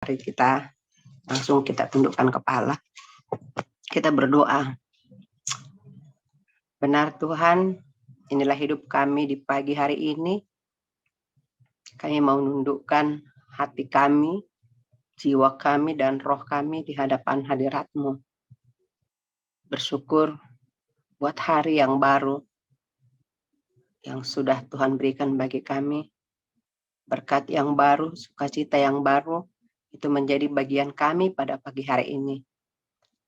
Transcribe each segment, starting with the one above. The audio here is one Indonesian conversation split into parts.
Mari kita langsung tundukkan kepala. Kita berdoa. Benar Tuhan, inilah hidup kami di pagi hari ini. Kami mau nundukkan hati kami, jiwa kami, dan roh kami di hadapan hadirat-Mu. Bersyukur buat hari yang baru yang sudah Tuhan berikan bagi kami. Berkat yang baru, sukacita yang baru, itu menjadi bagian kami pada pagi hari ini.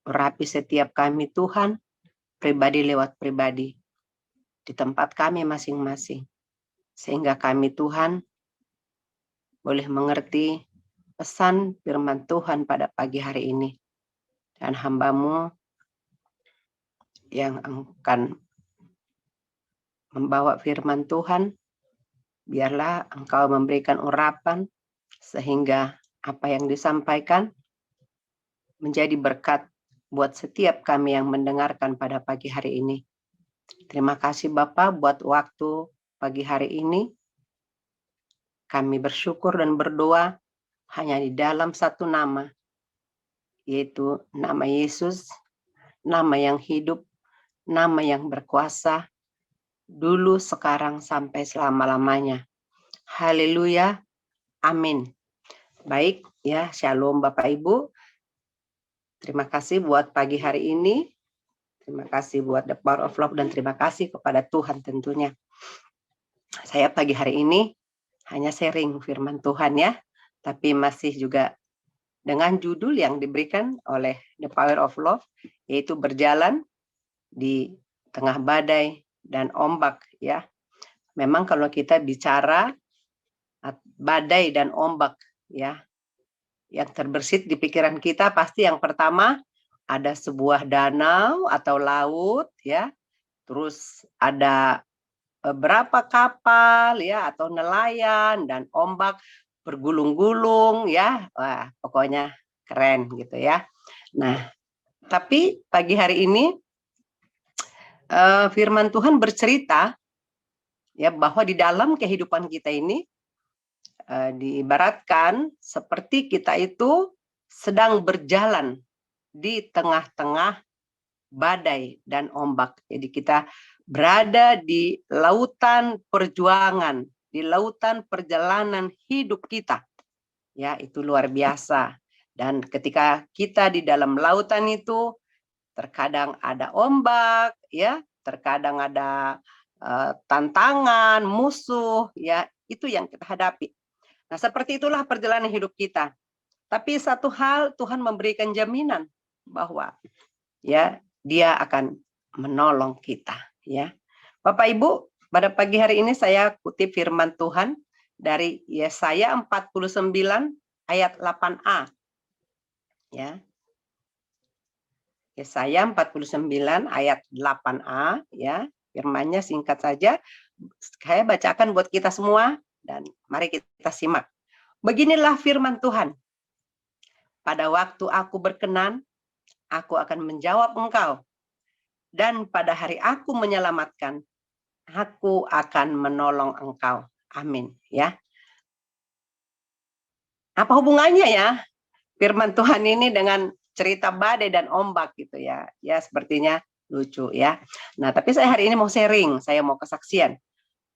Urapi setiap kami Tuhan, pribadi lewat pribadi, di tempat kami masing-masing. Sehingga kami Tuhan boleh mengerti pesan firman Tuhan pada pagi hari ini. Dan hamba-Mu yang akan membawa firman Tuhan, biarlah Engkau memberikan urapan, sehingga apa yang disampaikan menjadi berkat buat setiap kami yang mendengarkan pada pagi hari ini. Terima kasih Bapa buat waktu pagi hari ini. Kami bersyukur dan berdoa hanya di dalam satu nama, yaitu nama Yesus, nama yang hidup, nama yang berkuasa, dulu, sekarang, sampai selama-lamanya. Haleluya, amin. Baik ya, shalom Bapak Ibu. Terima kasih buat pagi hari ini. Terima kasih buat The Power of Love dan terima kasih kepada Tuhan tentunya. Saya pagi hari ini hanya sharing firman Tuhan ya, tapi masih juga dengan judul yang diberikan oleh The Power of Love, yaitu berjalan di tengah badai dan ombak ya. Memang kalau kita bicara badai dan ombak ya, yang terbersit di pikiran kita pasti yang pertama ada sebuah danau atau laut ya, terus ada beberapa kapal ya atau nelayan dan ombak bergulung-gulung ya. Wah, pokoknya keren gitu ya. Nah, tapi pagi hari ini firman Tuhan bercerita ya bahwa di dalam kehidupan kita ini diibaratkan seperti kita itu sedang berjalan di tengah-tengah badai dan ombak. Jadi kita berada di lautan perjuangan, di lautan perjalanan hidup kita. Ya, itu luar biasa. Dan ketika kita di dalam lautan itu, terkadang ada ombak, ya, terkadang ada tantangan, musuh, ya, itu yang kita hadapi. Nah, seperti itulah perjalanan hidup kita. Tapi satu hal Tuhan memberikan jaminan bahwa ya Dia akan menolong kita, ya. Bapak Ibu, pada pagi hari ini saya kutip firman Tuhan dari Yesaya 49 ayat 8a. Ya. Yesaya 49 ayat 8a ya. Firman-Nya singkat saja. Saya bacakan buat kita semua dan mari kita simak. Beginilah firman Tuhan. Pada waktu aku berkenan, aku akan menjawab engkau. Dan pada hari aku menyelamatkan, aku akan menolong engkau. Amin. Ya. Apa hubungannya ya firman Tuhan ini dengan cerita badai dan ombak gitu ya? Ya sepertinya lucu ya. Nah tapi saya hari ini mau sharing, saya mau kesaksian.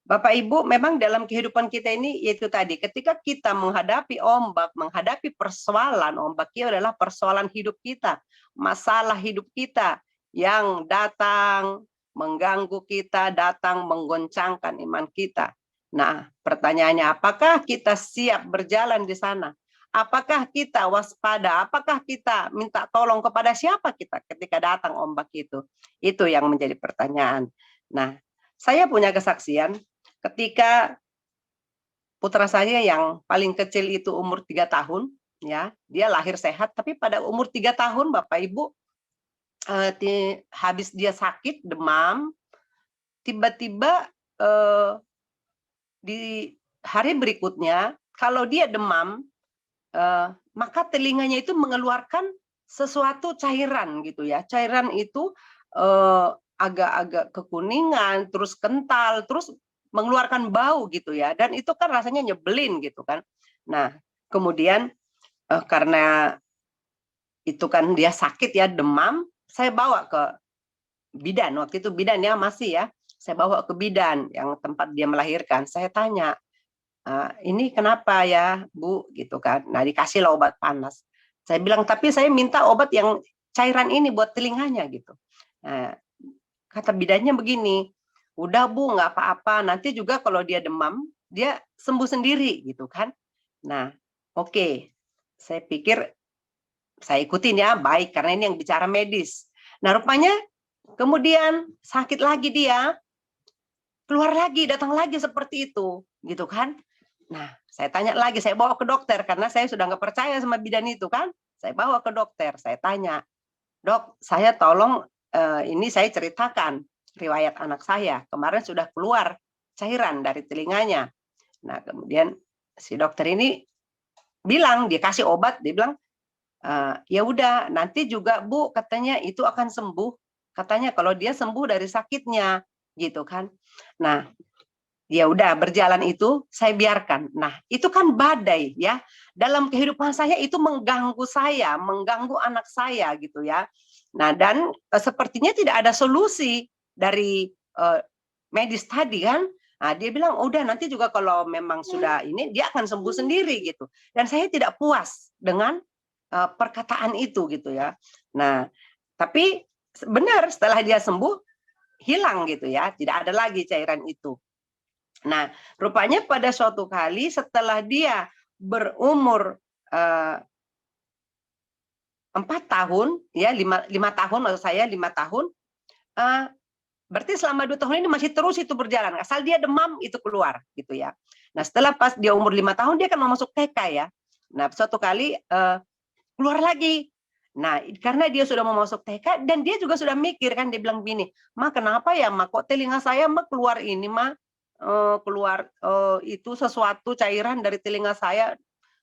Bapak Ibu, memang dalam kehidupan kita ini yaitu tadi, ketika kita menghadapi ombak, menghadapi persoalan, ombak itu adalah persoalan hidup kita, masalah hidup kita yang datang mengganggu kita, datang menggoncangkan iman kita. Nah, pertanyaannya, apakah kita siap berjalan di sana? Apakah kita waspada? Apakah kita minta tolong kepada siapa kita ketika datang ombak itu? Itu yang menjadi pertanyaan. Nah, saya punya kesaksian. Ketika putra saya yang paling kecil itu umur 3 tahun, ya, dia lahir sehat, tapi pada umur 3 tahun Bapak Ibu, habis dia sakit, demam, tiba-tiba di hari berikutnya, kalau dia demam, maka telinganya itu mengeluarkan sesuatu cairan gitu ya. Cairan itu agak-agak kekuningan, terus kental, terus mengeluarkan bau gitu ya, dan itu kan rasanya nyebelin gitu kan. Nah kemudian karena itu kan dia sakit ya, demam, saya bawa ke bidan. Waktu itu bidan ya masih ya, saya bawa ke bidan yang tempat dia melahirkan. Saya tanya, ini kenapa ya Bu gitu kan. Nah dikasih lah obat panas. Saya bilang tapi saya minta obat yang cairan ini buat telinganya gitu. Nah, kata bidannya begini, udah Bu nggak apa-apa, nanti juga kalau dia demam dia sembuh sendiri gitu kan. Nah oke, saya pikir saya ikutin ya, baik karena ini yang bicara medis. Nah rupanya kemudian sakit lagi dia, keluar lagi, datang lagi seperti itu, gitu kan. Nah, saya tanya lagi, saya bawa ke dokter karena saya sudah nggak percaya sama bidan itu kan. Saya bawa ke dokter, saya tanya, "Dok, saya tolong ini saya ceritakan riwayat anak saya. Kemarin sudah keluar cairan dari telinganya." Nah, kemudian si dokter ini bilang, dia kasih obat, dia bilang, "Ya udah, nanti juga Bu katanya itu akan sembuh. Katanya kalau dia sembuh dari sakitnya." Gitu kan. Nah, ya udah berjalan itu saya biarkan. Nah, itu kan badai ya. Dalam kehidupan saya itu mengganggu saya, mengganggu anak saya gitu ya. Nah, dan sepertinya tidak ada solusi dari medis tadi kan. Nah, dia bilang udah nanti juga kalau memang sudah ini dia akan sembuh sendiri gitu. Dan saya tidak puas dengan perkataan itu gitu ya. Nah, tapi benar setelah dia sembuh hilang gitu ya, tidak ada lagi cairan itu. Nah, rupanya pada suatu kali setelah dia berumur 4 tahun, ya 5 tahun maksud saya 5 tahun, eh, berarti selama 2 tahun ini masih terus itu berjalan. Asal dia demam itu keluar gitu ya. Nah, setelah pas dia umur 5 tahun dia kan mau masuk TK ya. Nah, suatu kali keluar lagi. Nah, karena dia sudah mau masuk TK dan dia juga sudah mikir kan dia bilang gini, "Ma, kenapa ya, Ma? Kok telinga saya Ma keluar ini, Ma? Keluar itu sesuatu cairan dari telinga saya,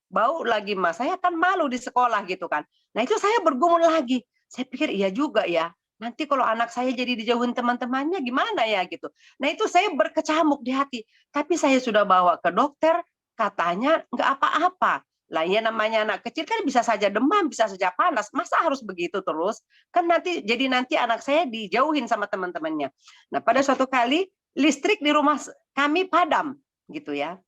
bau lagi, Ma. Saya kan malu di sekolah gitu kan." Nah, itu saya bergumul lagi. Saya pikir iya juga ya. Nanti kalau anak saya jadi dijauhin teman-temannya gimana ya gitu. Nah, itu saya berkecamuk di hati. Tapi saya sudah bawa ke dokter, katanya nggak apa-apa. Lah ya namanya anak kecil kan bisa saja demam, bisa saja panas. Masa harus begitu terus? Kan nanti anak saya dijauhin sama teman-temannya. Nah, pada suatu kali listrik di rumah kami padam gitu ya.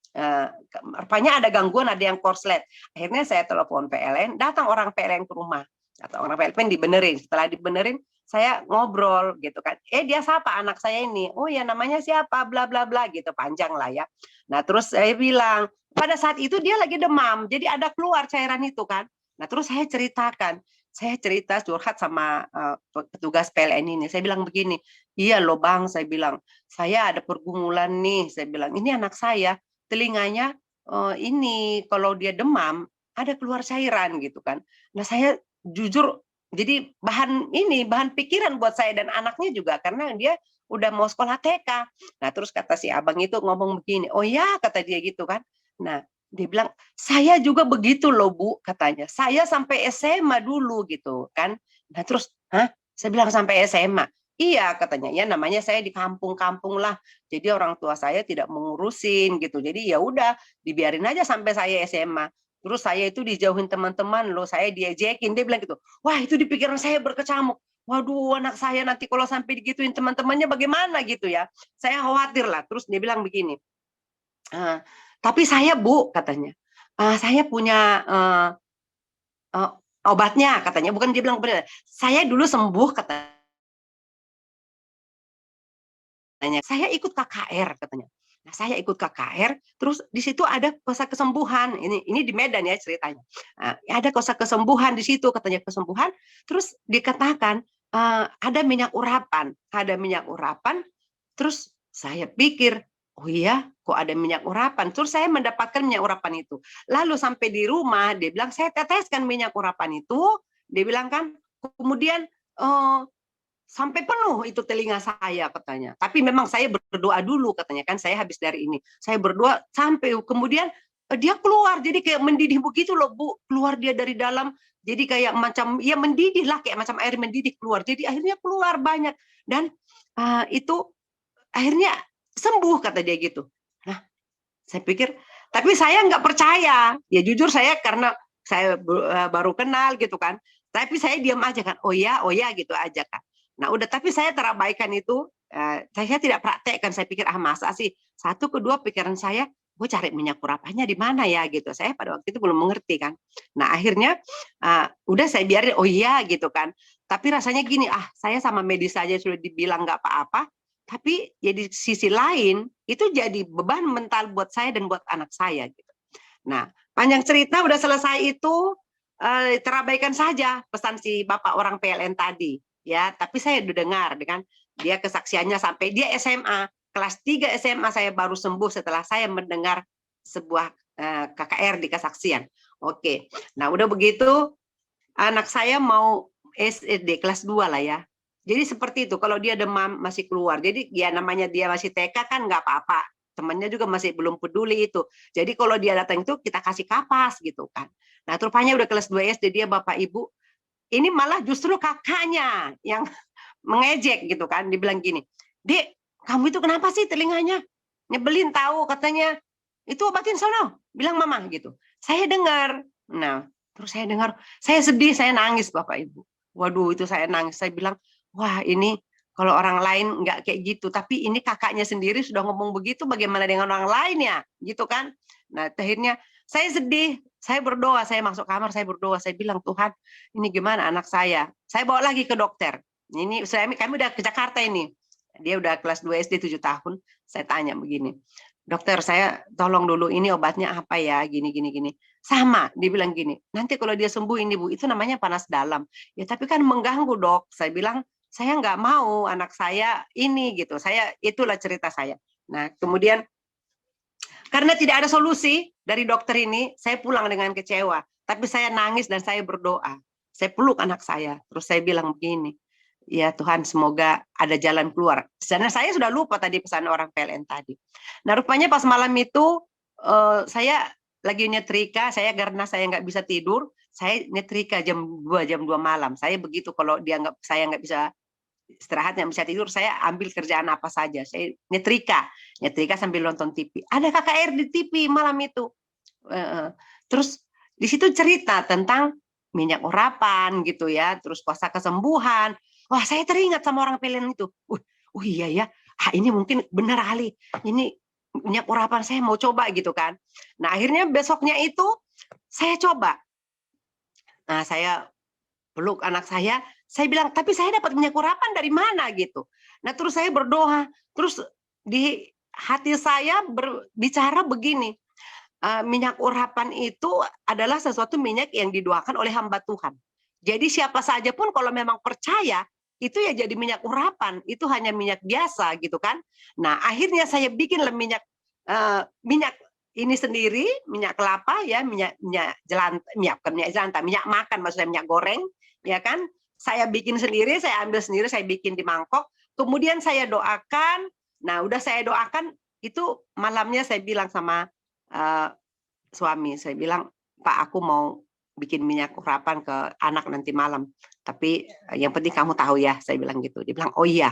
Rupanya ada gangguan, ada yang korslet. Akhirnya saya telepon PLN, datang orang PLN ke rumah. Atau orang PLN dibenerin. Setelah dibenerin, saya ngobrol gitu kan. Dia siapa anak saya ini? Oh ya namanya siapa? Bla bla bla gitu, panjang lah ya. Nah terus saya bilang, pada saat itu dia lagi demam, jadi ada keluar cairan itu kan. Nah terus saya ceritakan, saya cerita curhat sama petugas PLN ini. Saya bilang begini, iya loh Bang, saya bilang, saya ada pergumulan nih. Saya bilang, ini anak saya, telinganya ini kalau dia demam, ada keluar cairan gitu kan. Nah saya jujur jadi bahan pikiran buat saya dan anaknya juga karena dia udah mau sekolah TK. Nah, terus kata si abang itu ngomong begini, "Oh ya," kata dia gitu kan. Nah, dia bilang, "Saya juga begitu loh, Bu," katanya. "Saya sampai SMA dulu," gitu kan. Nah, terus, "Hah?" Saya bilang, "Sampai SMA?" "Iya," katanya. "Ya namanya saya di kampung-kampung lah. Jadi orang tua saya tidak mengurusin gitu. Jadi ya udah dibiarin aja sampai saya SMA. Terus saya itu dijauhin teman-teman loh, saya diejekin." Dia bilang gitu. Wah, itu di pikiran saya berkecamuk. Waduh, anak saya nanti kalau sampai digituin teman-temannya bagaimana gitu ya. Saya khawatir lah. Terus dia bilang begini, "Eh, tapi saya Bu," katanya, "saya punya eh, obatnya," katanya. Bukan dia bilang benar. "Saya dulu sembuh," katanya. "Saya ikut KKR," katanya. Nah, saya ikut KKR, terus di situ ada kosa kesembuhan. Ini di Medan ya ceritanya. Ada kosa kesembuhan di situ katanya kesembuhan. Terus dikatakan ada minyak urapan, ada minyak urapan. Terus saya pikir, oh iya, kok ada minyak urapan? Terus saya mendapatkan minyak urapan itu. Lalu sampai di rumah, dia bilang saya teteskan minyak urapan itu. Dia bilang kan, kemudian eh, sampai penuh itu telinga saya katanya. Tapi memang saya berdoa dulu katanya kan saya habis dari ini. Saya berdoa sampai kemudian dia keluar jadi kayak mendidih begitu loh Bu. Keluar dia dari dalam jadi kayak macam ya mendidih lah kayak macam air mendidih keluar. Jadi akhirnya keluar banyak dan itu akhirnya sembuh kata dia gitu. Nah, saya pikir tapi saya nggak percaya. Ya jujur saya karena saya baru kenal gitu kan. Tapi saya diam aja kan, oh ya gitu aja kan. Nah udah, tapi saya terabaikan itu, saya tidak praktekkan. Saya pikir masa sih. Satu, kedua pikiran saya, gue cari minyak urapannya di mana ya gitu. Saya pada waktu itu belum mengerti kan. Nah akhirnya udah saya biarin, oh iya gitu kan. Tapi rasanya gini, saya sama medis saja sudah dibilang nggak apa-apa. Tapi ya di sisi lain itu jadi beban mental buat saya dan buat anak saya gitu. Nah, panjang cerita udah selesai itu, terabaikan saja pesan si Bapak orang PLN tadi, ya. Tapi saya udah dengar dengan dia kesaksiannya sampai dia SMA, kelas 3 SMA saya baru sembuh setelah saya mendengar sebuah KKR di kesaksian. Oke. Nah, udah begitu anak saya mau SD kelas 2 lah ya. Jadi seperti itu, kalau dia demam masih keluar. Jadi ya namanya dia masih TK kan nggak apa-apa. Temannya juga masih belum peduli itu. Jadi kalau dia datang itu kita kasih kapas gitu kan. Nah, rupanya udah kelas 2 SD dia Bapak Ibu, ini malah justru kakaknya yang mengejek gitu kan. Dibilang gini, "Dek, kamu itu kenapa sih telinganya? Nyebelin tahu katanya. Itu obatin sono, bilang mama gitu." Saya dengar. Nah, terus saya dengar, saya sedih, saya nangis Bapak Ibu. Waduh, itu saya nangis. Saya bilang, "Wah, ini kalau orang lain nggak kayak gitu, tapi ini kakaknya sendiri sudah ngomong begitu, bagaimana dengan orang lain ya?" Gitu kan. Nah, akhirnya saya sedih, saya berdoa, saya masuk kamar, saya berdoa, saya bilang, "Tuhan, ini gimana anak saya?" Saya bawa lagi ke dokter. Ini kami udah ke Jakarta ini. Dia udah kelas 2 SD 7 tahun. Saya tanya begini, "Dokter, saya tolong dulu ini obatnya apa ya? Gini gini gini." Sama, dibilang gini, "Nanti kalau dia sembuh ini Bu, itu namanya panas dalam." "Ya tapi kan mengganggu Dok." Saya bilang, "Saya nggak mau anak saya ini," gitu. Itulah cerita saya. Nah, kemudian karena tidak ada solusi dari dokter ini, saya pulang dengan kecewa. Tapi saya nangis dan saya berdoa. Saya peluk anak saya, terus saya bilang begini, "Ya Tuhan, semoga ada jalan keluar." Karena saya sudah lupa tadi pesan orang PLN tadi. Nah, rupanya pas malam itu saya lagi nyetrika, karena saya nggak bisa tidur, saya nyetrika jam 2 malam. Saya begitu kalau saya nggak bisa istirahat, nggak bisa tidur, saya ambil kerjaan apa saja. Saya nyetrika, nyetrika sambil nonton TV. Ada KKR di TV malam itu. Terus di situ cerita tentang minyak urapan gitu ya, terus kuasa kesembuhan. Wah, saya teringat sama orang PLN itu. Oh iya ya, ini mungkin benar kali. Ini minyak urapan, saya mau coba gitu kan. Nah, akhirnya besoknya itu saya coba. Nah, saya peluk anak saya bilang, "Tapi saya dapat minyak urapan dari mana?" gitu. Nah, terus saya berdoa, terus di hati saya berbicara begini, minyak urapan itu adalah sesuatu minyak yang didoakan oleh hamba Tuhan. Jadi siapa saja pun kalau memang percaya, itu ya jadi minyak urapan, itu hanya minyak biasa gitu kan. Nah, akhirnya saya bikinlah minyak ini sendiri, minyak kelapa ya, minyak jelantah, bukan minyak jelantah, minyak makan maksudnya minyak goreng, ya kan. Saya bikin sendiri, saya ambil sendiri, saya bikin di mangkok, kemudian saya doakan. Nah, udah saya doakan, itu malamnya saya bilang sama suami, saya bilang, "Pak, aku mau bikin minyak urapan ke anak nanti malam, tapi yang penting kamu tahu ya," saya bilang gitu. Dia bilang, "Oh iya."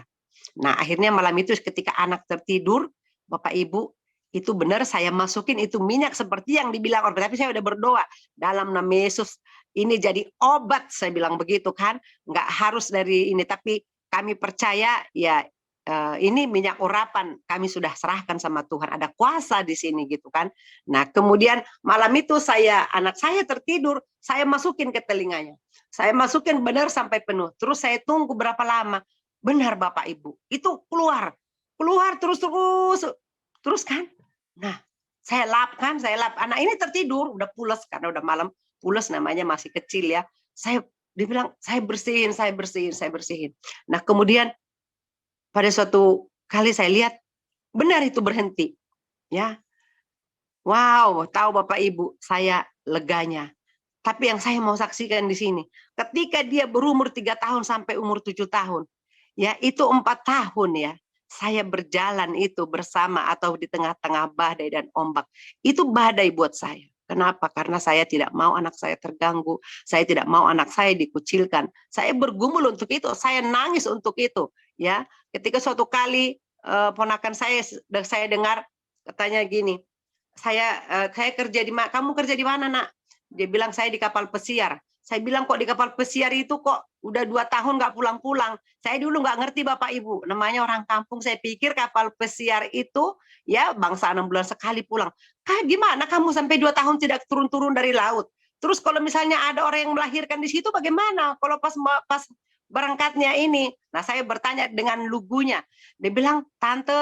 Nah, akhirnya malam itu ketika anak tertidur, Bapak Ibu, itu benar saya masukin itu minyak seperti yang dibilang orang, tapi saya udah berdoa dalam nama Yesus ini jadi obat, saya bilang begitu kan. Nggak harus dari ini, tapi kami percaya ya ini minyak urapan kami sudah serahkan sama Tuhan, ada kuasa di sini gitu kan. Nah, kemudian malam itu anak saya tertidur, saya masukin ke telinganya. Saya masukin benar sampai penuh. Terus saya tunggu berapa lama. Benar Bapak Ibu, itu keluar. Keluar terus kan. Nah, saya lap. Anak ini tertidur, udah pules karena udah malam, pules namanya masih kecil ya. Dia bilang, saya bersihin. Nah, kemudian pada suatu kali saya lihat, benar itu berhenti. Ya, wow, tahu Bapak Ibu, saya leganya. Tapi yang saya mau saksikan di sini, ketika dia berumur 3 tahun sampai umur 7 tahun, ya itu 4 tahun ya, saya berjalan itu bersama atau di tengah-tengah badai dan ombak. Itu badai buat saya. Kenapa? Karena saya tidak mau anak saya terganggu, saya tidak mau anak saya dikucilkan. Saya bergumul untuk itu, saya nangis untuk itu. Ya, ketika suatu kali ponakan saya dengar katanya gini, saya kerja di mana? Kamu kerja di mana, Nak? Dia bilang saya di kapal pesiar. Saya bilang kok di kapal pesiar itu kok udah 2 tahun nggak pulang-pulang. Saya dulu nggak ngerti Bapak Ibu, namanya orang kampung. Saya pikir kapal pesiar itu ya bangsa 6 bulan sekali pulang. Gimana kamu sampai 2 tahun tidak turun-turun dari laut? Terus kalau misalnya ada orang yang melahirkan di situ bagaimana? Kalau pas berangkatnya ini. Nah saya bertanya dengan lugunya. Dia bilang, tante,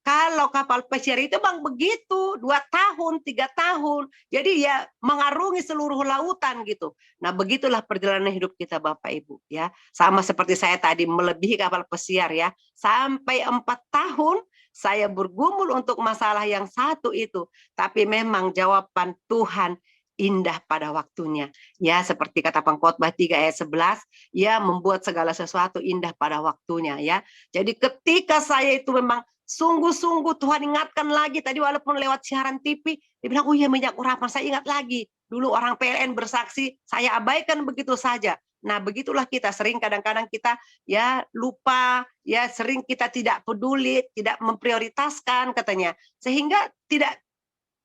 kalau kapal pesiar itu bang begitu 2 tahun, 3 tahun. Jadi ya mengarungi seluruh lautan gitu. Nah begitulah perjalanan hidup kita Bapak Ibu ya. Sama seperti saya tadi melebihi kapal pesiar ya. Sampai 4 tahun saya bergumul untuk masalah yang satu itu. Tapi memang jawaban Tuhan indah pada waktunya. Ya seperti kata Pengkhotbah 3 ayat 11, ya membuat segala sesuatu indah pada waktunya ya. Jadi ketika saya itu memang sungguh-sungguh Tuhan ingatkan lagi tadi walaupun lewat siaran TV, dia bilang, oh iya minyak urapan, saya ingat lagi. Dulu orang PLN bersaksi, saya abaikan begitu saja. Nah begitulah kita, sering kadang-kadang kita ya lupa, ya sering kita tidak peduli, tidak memprioritaskan katanya. Sehingga tidak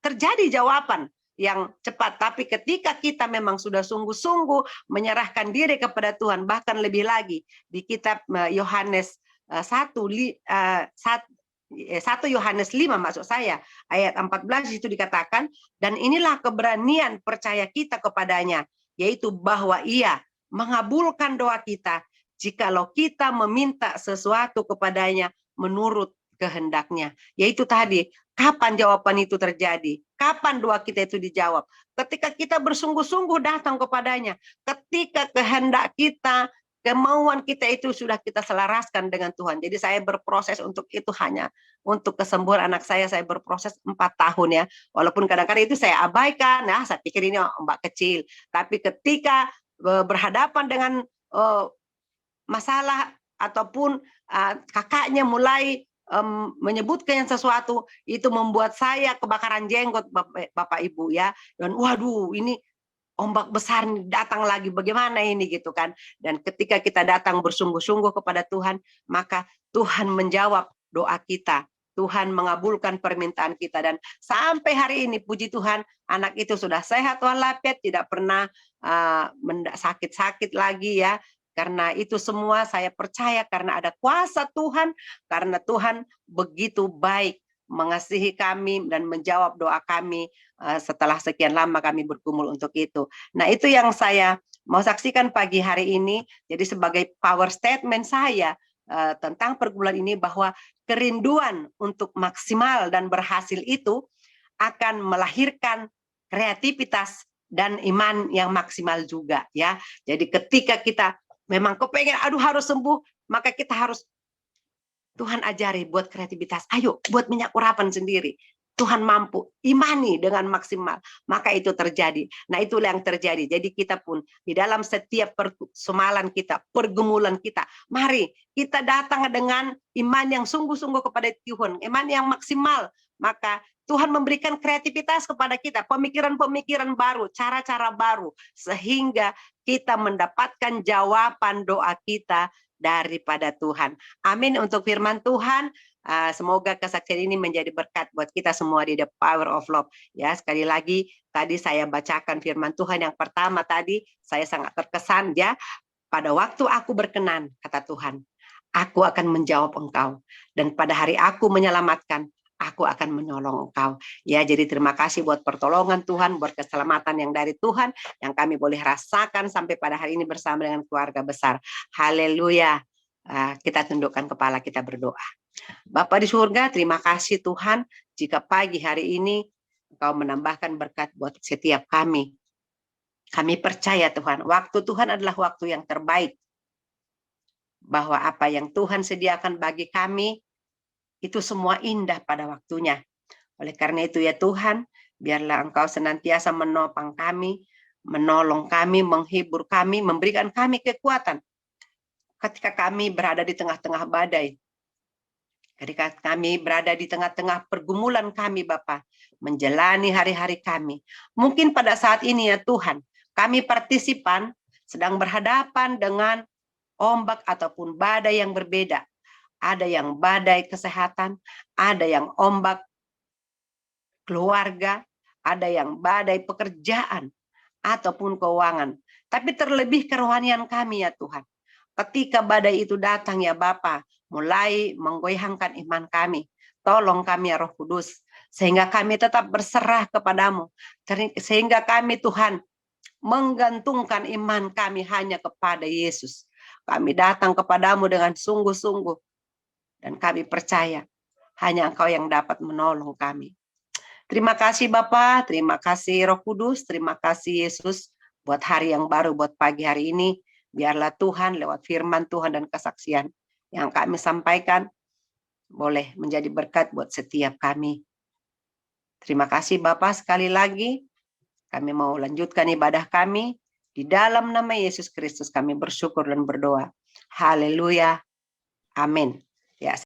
terjadi jawaban yang cepat. Tapi ketika kita memang sudah sungguh-sungguh menyerahkan diri kepada Tuhan, bahkan lebih lagi di kitab Yohanes 1 Yohanes 5 maksud saya, ayat 14 itu dikatakan, dan inilah keberanian percaya kita kepadanya, yaitu bahwa ia mengabulkan doa kita jikalau kita meminta sesuatu kepadanya menurut kehendaknya. Yaitu tadi, kapan jawaban itu terjadi? Kapan doa kita itu dijawab? Ketika kita bersungguh-sungguh datang kepadanya, ketika kehendak kita, kemauan kita itu sudah kita selaraskan dengan Tuhan. Jadi saya berproses untuk itu hanya untuk kesembuhan anak saya berproses 4 tahun ya. Walaupun kadang-kadang itu saya abaikan, nah saya pikir ini ombak kecil. Tapi ketika berhadapan dengan masalah ataupun kakaknya mulai menyebutkan sesuatu, itu membuat saya kebakaran jenggot Bapak Ibu ya. Dan waduh ini ombak besar datang lagi, bagaimana ini gitu kan. Dan ketika kita datang bersungguh-sungguh kepada Tuhan, maka Tuhan menjawab doa kita. Tuhan mengabulkan permintaan kita. Dan sampai hari ini puji Tuhan, anak itu sudah sehat walafiat, tidak pernah sakit-sakit lagi ya. Karena itu semua saya percaya karena ada kuasa Tuhan, karena Tuhan begitu baik mengasihi kami dan menjawab doa kami setelah sekian lama kami bergumul untuk itu. Nah itu yang saya mau saksikan pagi hari ini. Jadi sebagai power statement saya tentang pergumulan ini, bahwa kerinduan untuk maksimal dan berhasil itu akan melahirkan kreativitas dan iman yang maksimal juga ya. Jadi ketika kita memang kepengen aduh harus sembuh, maka kita harus Tuhan ajari buat kreativitas. Ayo buat minyak urapan sendiri. Tuhan mampu, imani dengan maksimal, maka itu terjadi. Nah itulah yang terjadi. Jadi kita pun di dalam setiap persoalan kita, pergumulan kita, mari kita datang dengan iman yang sungguh-sungguh kepada Tuhan, iman yang maksimal. Maka Tuhan memberikan kreativitas kepada kita, pemikiran-pemikiran baru, cara-cara baru, sehingga kita mendapatkan jawaban doa kita daripada Tuhan. Amin untuk firman Tuhan. Semoga kesaksian ini menjadi berkat buat kita semua di The Power of Love. Ya, sekali lagi tadi saya bacakan firman Tuhan yang pertama tadi, saya sangat terkesan ya. Pada waktu aku berkenan, kata Tuhan, aku akan menjawab engkau. Dan pada hari aku menyelamatkan, aku akan menolong engkau. Ya, jadi terima kasih buat pertolongan Tuhan, buat keselamatan yang dari Tuhan, yang kami boleh rasakan sampai pada hari ini bersama dengan keluarga besar. Haleluya. Kita tundukkan kepala, kita berdoa. Bapa di surga, terima kasih Tuhan, jika pagi hari ini Engkau menambahkan berkat buat setiap kami. Kami percaya Tuhan, waktu Tuhan adalah waktu yang terbaik. Bahwa apa yang Tuhan sediakan bagi kami, itu semua indah pada waktunya. Oleh karena itu ya Tuhan, biarlah Engkau senantiasa menopang kami, menolong kami, menghibur kami, memberikan kami kekuatan. Ketika kami berada di tengah-tengah badai, ketika kami berada di tengah-tengah pergumulan kami Bapa, menjalani hari-hari kami. Mungkin pada saat ini ya Tuhan, kami partisipan sedang berhadapan dengan ombak ataupun badai yang berbeda. Ada yang badai kesehatan, ada yang ombak keluarga, ada yang badai pekerjaan, ataupun keuangan, tapi terlebih kerohanian kami ya Tuhan. Ketika badai itu datang ya Bapa, mulai menggoyangkan iman kami. Tolong kami ya Roh Kudus, sehingga kami tetap berserah kepadamu. Sehingga kami Tuhan menggantungkan iman kami hanya kepada Yesus. Kami datang kepadamu dengan sungguh-sungguh. Dan kami percaya hanya Engkau yang dapat menolong kami. Terima kasih Bapa, terima kasih Roh Kudus, terima kasih Yesus buat hari yang baru, buat pagi hari ini. Biarlah Tuhan lewat firman Tuhan dan kesaksian yang kami sampaikan boleh menjadi berkat buat setiap kami. Terima kasih Bapa sekali lagi. Kami mau lanjutkan ibadah kami. Di dalam nama Yesus Kristus kami bersyukur dan berdoa. Haleluya. Amin. Ya.